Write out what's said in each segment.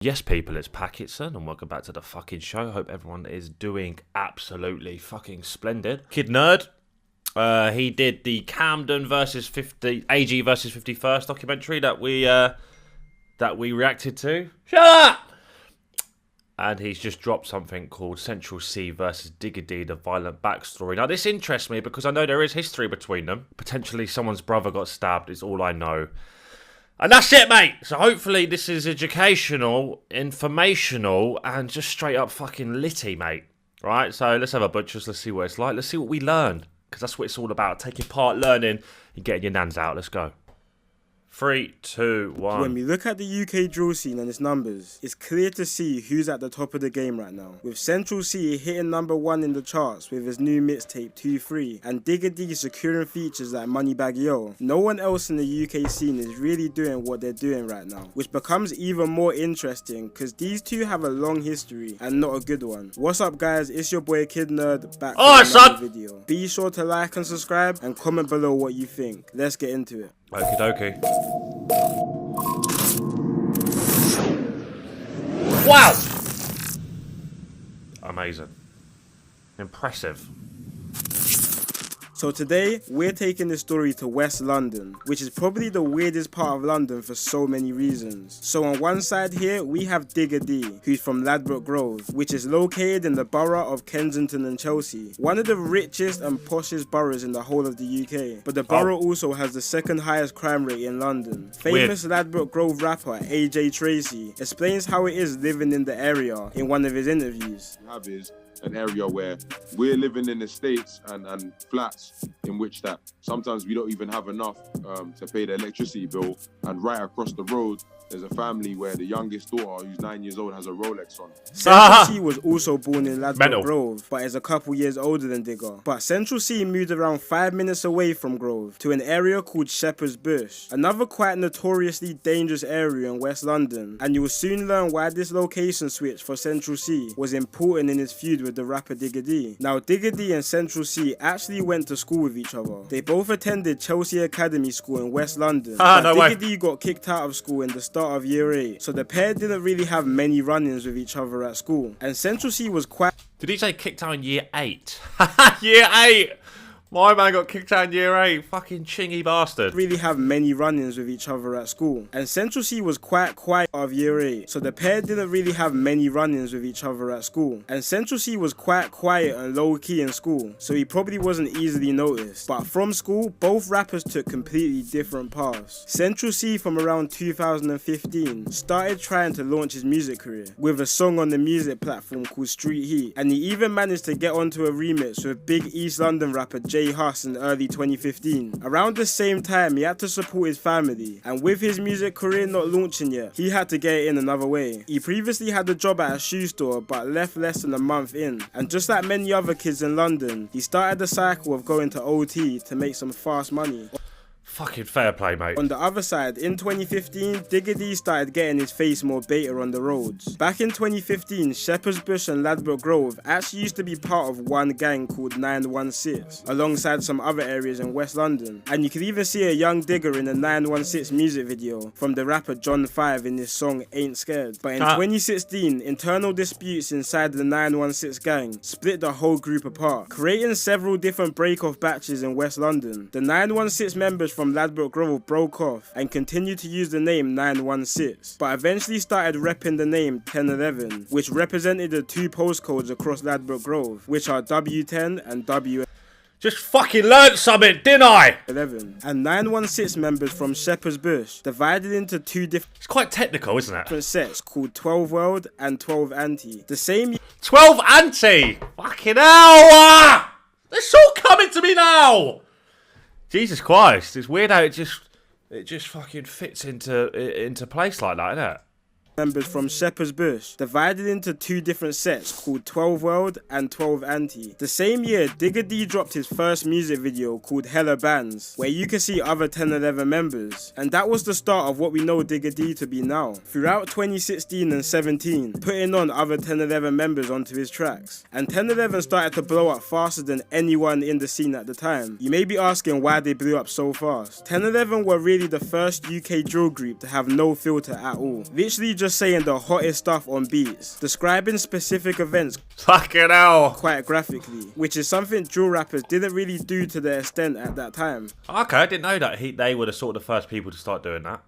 Yes, people, it's Packetson, and welcome back to the fucking show. Hope everyone is doing absolutely fucking splendid. Kid Nerd, he did the Camden versus 50 AG versus 51st documentary that we reacted to. Shut up! And he's just dropped something called Central C versus Digga, the violent backstory. Now, this interests me because I know there is history between them. Potentially someone's brother got stabbed, is all I know. And that's it, mate. So hopefully this is educational, informational, and just straight up fucking litty, mate. Right? So let's have a butchers. Let's see what it's like. Let's see what we learn. Because that's what it's all about. Taking part, learning, and getting your nans out. Let's go. 3, 2, 1. When we look at the UK drill scene and its numbers, it's clear to see who's at the top of the game right now. With Central C hitting #1 in the charts with his new mixtape 2-3, and Digga D securing features like Moneybagg Yo, no one else in the UK scene is really doing what they're doing right now. Which becomes even more interesting because these two have a long history and not a good one. What's up, guys? It's your boy Kid Nerd back with another video. Be sure to like and subscribe and comment below what you think. Let's get into it. Okie dokie. Wow! Amazing. Impressive. So today, we're taking this story to West London, which is probably the weirdest part of London for so many reasons. So on one side here, we have Digga D, who's from Ladbroke Grove, which is located in the borough of Kensington and Chelsea, one of the richest and poshest boroughs in the whole of the UK. But the borough also has the second highest crime rate in London. Famous Ladbroke Grove rapper AJ Tracy explains how it is living in the area in one of his interviews. An area where we're living in estates and flats in which that sometimes we don't even have enough to pay the electricity bill, and right across the road there's a family where the youngest daughter, who's 9 years old, has a Rolex on. Central C was also born in Ladbroke Grove, but is a couple years older than Digga. But Central C moved around 5 minutes away from Grove to an area called Shepherd's Bush, another quite notoriously dangerous area in West London, and you will soon learn why this location switch for Central C was important in his feud with the rapper Digga D. Now, Digga D and Central C actually went to school with each other. They both attended Chelsea Academy School in West London, but Digga D got kicked out of school in the start of year 8, so the pair didn't really have many run-ins with each other at school. And Central C was quite... Did he say kicked out in year 8? Year 8! My man got kicked out in year 8. Fucking chingy bastard. Really have many run-ins with each other at school. And Central C was quite quiet of year 8, so the pair didn't really have many run-ins with each other at school. And Central C was quite quiet and low-key in school, so he probably wasn't easily noticed. But from school, both rappers took completely different paths. Central C, from around 2015, started trying to launch his music career with a song on the music platform called Street Heat, and he even managed to get onto a remix with big East London rapper J Huss in early 2015. Around the same time, he had to support his family, and with his music career not launching yet, he had to get it in another way. He previously had a job at a shoe store but left less than a month in, and just like many other kids in London, he started the cycle of going to OT to make some fast money. Fucking fair play, mate. On the other side, in 2015, Digga D started getting his face more beta on the roads. Back in 2015, Shepherd's Bush and Ladbroke Grove actually used to be part of one gang called 916, alongside some other areas in West London. And you could even see a young Digga in the 916 music video from the rapper John 5 in his song Ain't Scared. But in 2016, internal disputes inside the 916 gang split the whole group apart, creating several different break-off batches in West London. The 916 members from Ladbroke Grove broke off and continued to use the name 916, but eventually started repping the name 1011, which represented the two postcodes across Ladbroke Grove, which are W10 and W11. Just fucking learned something, didn't I? And 916 members from Shepherd's Bush divided into two different... It's quite technical, isn't it? ...different sets called 12 World and 12 Anti. The same... 12 Anti! Fucking hell! It's all coming to me now! Jesus Christ, it's weird how it just fucking fits into place like that, isn't it? Members from Shepherd's Bush divided into two different sets called 12 World and 12 Anti. The same year, Digga D dropped his first music video called Hella Bands, where you can see other 1011 members, and that was the start of what we know Digga D to be now. Throughout 2016 and 17, putting on other 1011 members onto his tracks, and 1011 started to blow up faster than anyone in the scene at the time. You may be asking why they blew up so fast. 1011 were really the first UK drill group to have no filter at all, literally just just saying the hottest stuff on beats, describing specific events Fucking hell. quite graphically, which is something drill rappers didn't really do to the extent at that time. Okay, I didn't know that they were the sort of the first people to start doing that.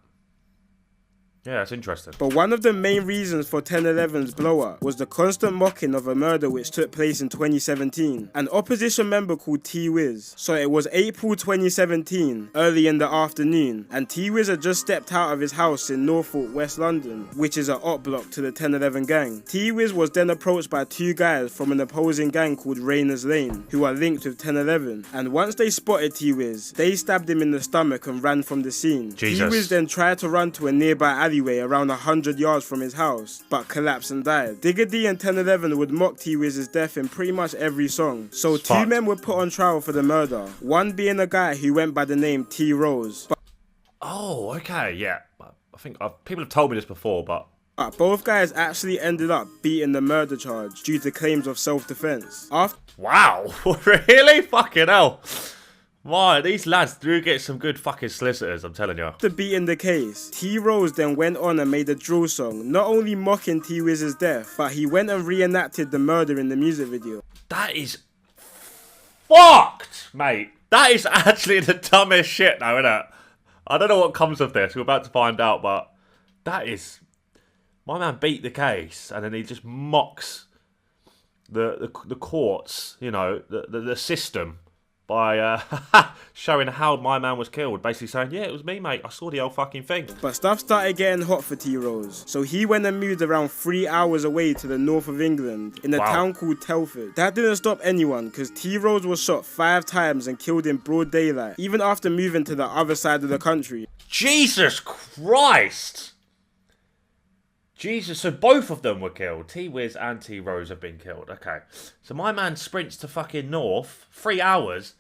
Yeah, that's interesting. But one of the main reasons for 1011's blow up was the constant mocking of a murder which took place in 2017. An opposition member called T-Wiz. So it was April 2017, early in the afternoon, and T-Wiz had just stepped out of his house in Norfolk, West London, which is an op block to the 1011 gang. T-Wiz was then approached by two guys from an opposing gang called Rayners Lane, who are linked with 1011. And once they spotted T-Wiz, they stabbed him in the stomach and ran from the scene. Jesus. T-Wiz then tried to run to a nearby alleyway around 100 yards from his house, but collapsed and died. Digga D and 1011 would mock T-Wiz's death in pretty much every song. So two men were put on trial for the murder, one being a guy who went by the name T Rose. Oh, okay, yeah. I think people have told me this before, but Both guys actually ended up beating the murder charge due to claims of self-defense. wow, really? Fucking hell. Why, these lads do get some good fucking solicitors, I'm telling you. After beating the case, T Rose then went on and made a drill song, not only mocking T-Wiz's death, but he went and reenacted the murder in the music video. That is fucked, mate. That is actually the dumbest shit now, isn't it? I don't know what comes of this. We're about to find out, but that is... My man beat the case, and then he just mocks the courts, you know, the system, by showing how my man was killed. Basically saying, yeah, it was me, mate. I saw the whole fucking thing. But stuff started getting hot for T-Rose. So he went and moved around 3 hours away to the north of England in a town called Telford. That didn't stop anyone, because T-Rose was shot 5 times and killed in broad daylight, even after moving to the other side of the country. Jesus Christ! Jesus, so both of them were killed. T-Wiz and T-Rose have been killed. Okay. So my man sprints to fucking north, 3 hours,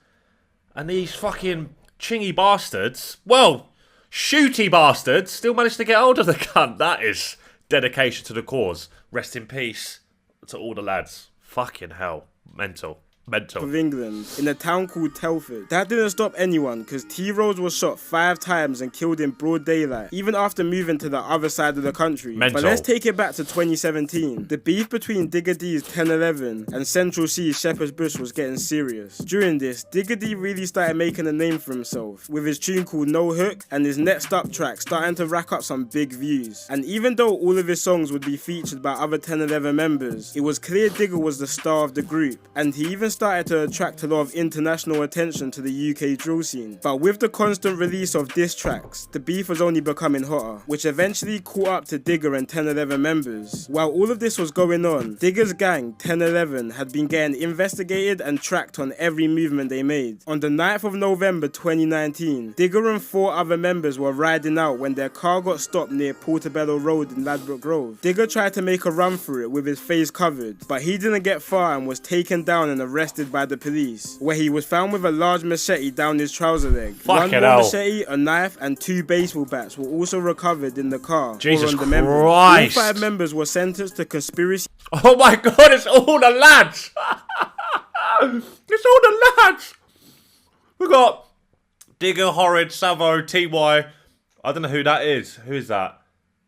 and these fucking chingy bastards, well, shooty bastards, still managed to get hold of the cunt. That is dedication to the cause. Rest in peace to all the lads. Fucking hell. Mental. Of England in a town called Telford. That didn't stop anyone, because T-Rose was shot 5 times and killed in broad daylight, even after moving to the other side of the country. But let's take it back to 2017. The beef between Digga D's 1011 and Central C's Shepherd's Bush was getting serious. During this, Digga D really started making a name for himself, with his tune called No Hook and his Next Up track starting to rack up some big views. And even though all of his songs would be featured by other 1011 members, it was clear Digga was the star of the group, and he even started to attract a lot of international attention to the UK drill scene. But with the constant release of diss tracks, the beef was only becoming hotter, which eventually caught up to Digga and 1011 members. While all of this was going on, Digga's gang, 1011, had been getting investigated and tracked on every movement they made. On the 9th of November 2019, Digga and 4 other members were riding out when their car got stopped near Portobello Road in Ladbroke Grove. Digga tried to make a run through it with his face covered, but he didn't get far and was taken down and arrested by the police, where he was found with a large machete down his trouser leg. One more machete, a knife, and 2 baseball bats were also recovered in the car. Jesus Christ! All 5 members were sentenced to conspiracy. Oh my God! It's all the lads. It's all the lads. We got Digga, Horrid, Savo, TY. I don't know who that is. Who is that?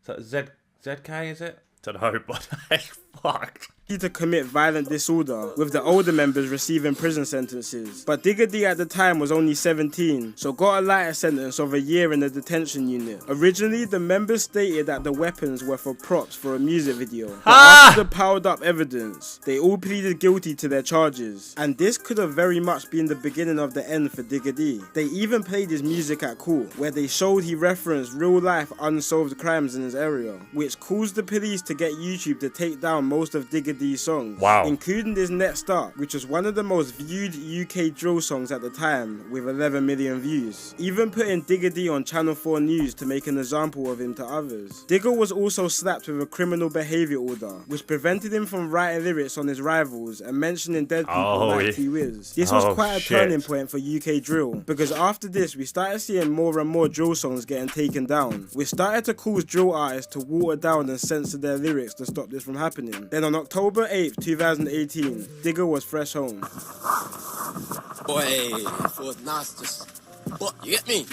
Is that ZK? Is it? Don't know, but that's fucked. To commit violent disorder, with the older members receiving prison sentences. But Digga D at the time was only 17, so got a lighter sentence of a year in the detention unit. Originally, the members stated that the weapons were for props for a music video. But after the piled up evidence, they all pleaded guilty to their charges. And this could have very much been the beginning of the end for Digga D. They even played his music at court, where they showed he referenced real life unsolved crimes in his area, which caused the police to get YouTube to take down most of Digga D's songs, including this Next Up, which was one of the most viewed UK drill songs at the time, with 11 million views, even putting Digga D on Channel 4 News to make an example of him to others. Digga was also slapped with a criminal behaviour order, which prevented him from writing lyrics on his rivals and mentioning dead people like T-Wiz. This was quite a turning point for UK drill, because after this we started seeing more and more drill songs getting taken down, which started to cause drill artists to water down and censor their lyrics to stop this from happening. Then on October 8th, 2018, Digga was fresh home. Boy, for nasty. What, you get me?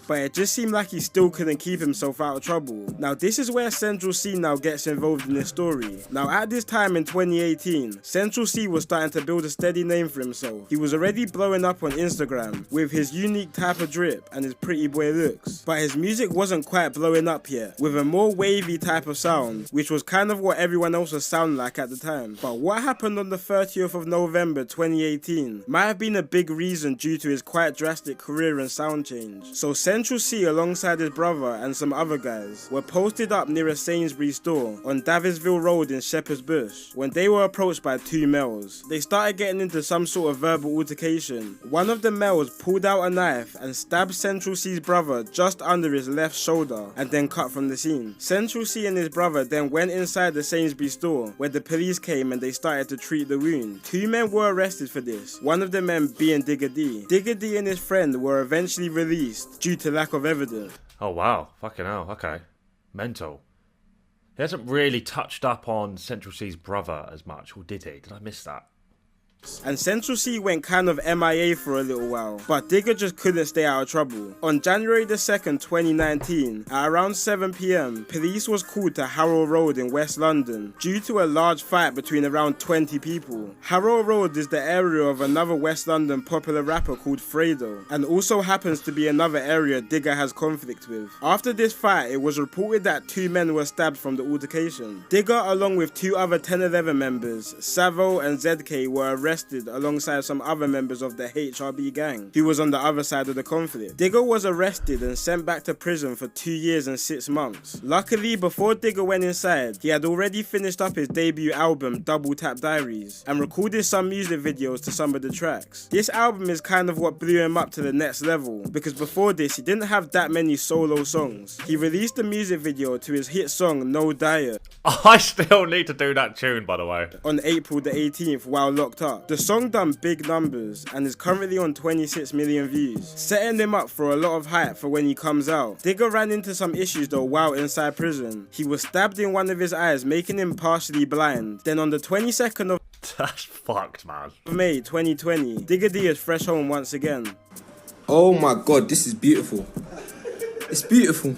but it just seemed like he still couldn't keep himself out of trouble. Now this is where Central C now gets involved in this story. Now at this time in 2018, Central C was starting to build a steady name for himself. He was already blowing up on Instagram with his unique type of drip and his pretty boy looks, but his music wasn't quite blowing up yet, with a more wavy type of sound, which was kind of what everyone else was sounding like at the time. But what happened on the 30th of November 2018 might have been a big reason due to his quite drastic career and sound change. So Central C alongside his brother and some other guys were posted up near a Sainsbury's store on Davisville Road in Shepherd's Bush when they were approached by two males. They started getting into some sort of verbal altercation. One of the males pulled out a knife and stabbed Central C's brother just under his left shoulder and then cut from the scene. Central C and his brother then went inside the Sainsbury's store where the police came and they started to treat the wound. Two men were arrested for this, one of the men being Digga D. Digga D and his friend were eventually released due to lack of evidence. Oh wow, fucking hell, okay. Mental. He hasn't really touched up on Central C's brother as much, or did he? Did I miss that? And Central C went kind of MIA for a little while, but Digga just couldn't stay out of trouble. On January the 2nd, 2019, at around 7 PM, police was called to Harrow Road in West London due to a large fight between around 20 people. Harrow Road is the area of another West London popular rapper called Fredo, and also happens to be another area Digga has conflict with. After this fight, it was reported that two men were stabbed from the altercation. Digga, along with two other 1011 members, Savo and ZK, were arrested alongside some other members of the HRB gang, who was on the other side of the conflict. Digga was arrested and sent back to prison for 2 years and 6 months. Luckily, before Digga went inside, he had already finished up his debut album, Double Tap Diaries, and recorded some music videos to some of the tracks. This album is kind of what blew him up to the next level, because before this, he didn't have that many solo songs. He released a music video to his hit song, No Diet. I still need to do that tune, by the way. On April the 18th while locked up. The song done big numbers and is currently on 26 million views, setting him up for a lot of hype for when he comes out. Digga ran into some issues though while inside prison. He was stabbed in one of his eyes, making him partially blind. Then on the 22nd of That's fucked, man. May 2020, Digga D is fresh home once again. Oh my god, this is beautiful. It's beautiful.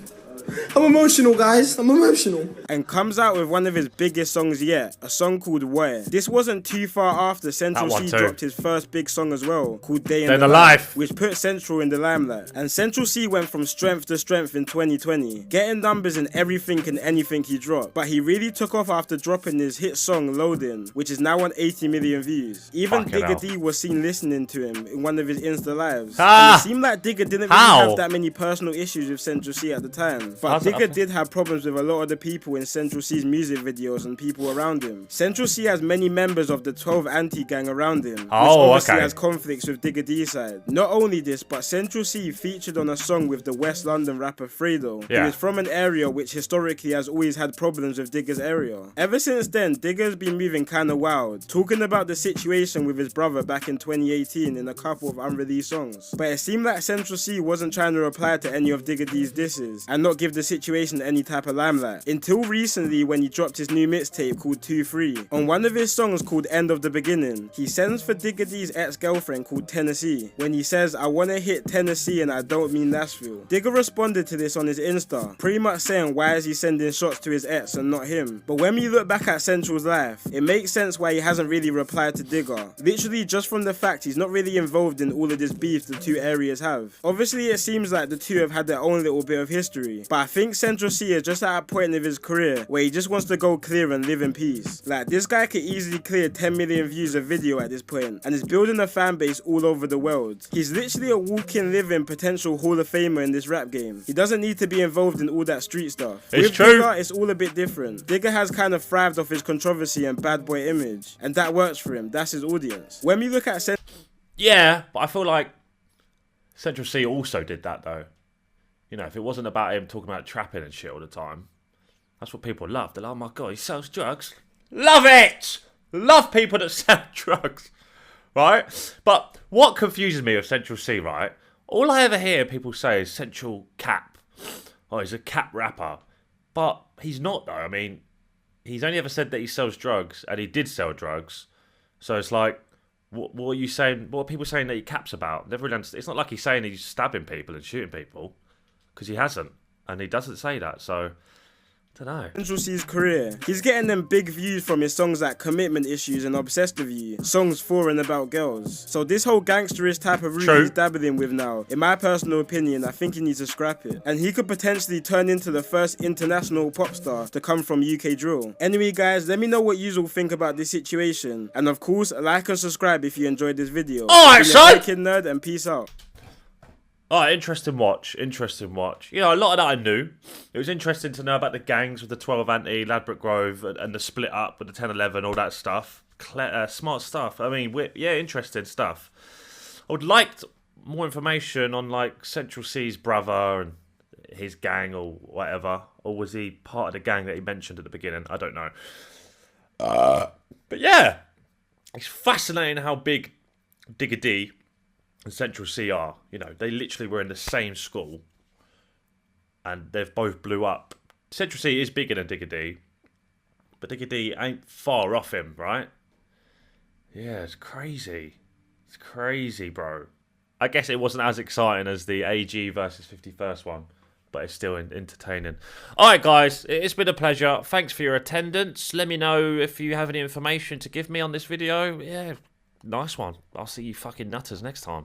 I'm emotional, guys. I'm emotional. And comes out with one of his biggest songs yet, a song called Where. This wasn't too far after Central C dropped his first big song as well, called Day in the Life, which put Central in the limelight. And Central C went from strength to strength in 2020, getting numbers in everything and anything he dropped. But he really took off after dropping his hit song Loading, which is now on 80 million views. Even Digga D was seen listening to him in one of his Insta lives. And it seemed like Digga didn't really have that many personal issues with Central C at the time. But Digga did have problems with a lot of the people in Central C's music videos and people around him. Central C has many members of the 12 anti-gang around him, which obviously has conflicts with Digga D's side. Not only this, but Central C featured on a song with the West London rapper Fredo, who is from an area which historically has always had problems with Digga's area. Ever since then, Digga's been moving kinda wild, talking about the situation with his brother back in 2018 in a couple of unreleased songs. But it seemed like Central C wasn't trying to reply to any of Digga D's disses, and not give the situation any type of limelight. Until recently when he dropped his new mixtape called 2-3. On one of his songs called End of the Beginning, he sends for Digga D's ex-girlfriend called Tennessee, when he says, I wanna hit Tennessee and I don't mean Nashville. Digga responded to this on his Insta, pretty much saying why is he sending shots to his ex and not him. But when we look back at Central's life, it makes sense why he hasn't really replied to Digga. Literally just from the fact he's not really involved in all of this beef the two areas have. Obviously it seems like the two have had their own little bit of history, but I think Central C is just at a point of his career where he just wants to go clear and live in peace. Like, this guy could easily clear 10 million views a video at this point and is building a fan base all over the world. He's literally a walking, living potential Hall of Famer in this rap game. He doesn't need to be involved in all that street stuff. It's With true. Digga, it's all a bit different. Digga has kind of thrived off his controversy and bad boy image, and that works for him. That's his audience. When we look at Yeah, but I feel like Central C also did that though. You know, if it wasn't about him talking about trapping and shit all the time, that's what people love. They're like, oh my god, he sells drugs. Love it! Love people that sell drugs. Right? But what confuses me with Central C, right? All I ever hear people say is Central Cap. Oh, he's a cap rapper. But he's not though. I mean, he's only ever said that he sells drugs, and he did sell drugs. So it's like, what are you saying? What are people saying that he caps about? Never really understand. It's not like he's saying he's stabbing people and shooting people. because he hasn't, and he doesn't say that. So I don't know. Central C's career. He's getting them big views from his songs like Commitment Issues and Obsessed With You, songs for and about girls. So this whole gangsterish type of route he's dabbling with now, in my personal opinion, I think he needs to scrap it. And he could potentially turn into the first international pop star to come from UK drill. Anyway guys, let me know what you all think about this situation. And of course, like and subscribe if you enjoyed this video. Alright, son! Kid Nerd, and peace out. Alright, interesting watch. Interesting watch. You know, a lot of that I knew. It was interesting to know about the gangs with the 12 Anti, Ladbroke Grove, and the split up with the 1011, all that stuff. Smart stuff. I mean, yeah, interesting stuff. I would like more information on, like, Central C's brother and his gang or whatever. Or was he part of the gang that he mentioned at the beginning? I don't know. But yeah, it's fascinating how big Digga D and Central C are. You know, they literally were in the same school and they've both blew up. Central C is bigger than Digga D, but Digga D ain't far off him, right? Yeah, it's crazy. It's crazy, bro. I guess it wasn't as exciting as the AG versus 51st one, but it's still entertaining. Alright guys, it's been a pleasure. Thanks for your attendance. Let me know if you have any information to give me on this video. Yeah, nice one. I'll see you fucking nutters next time.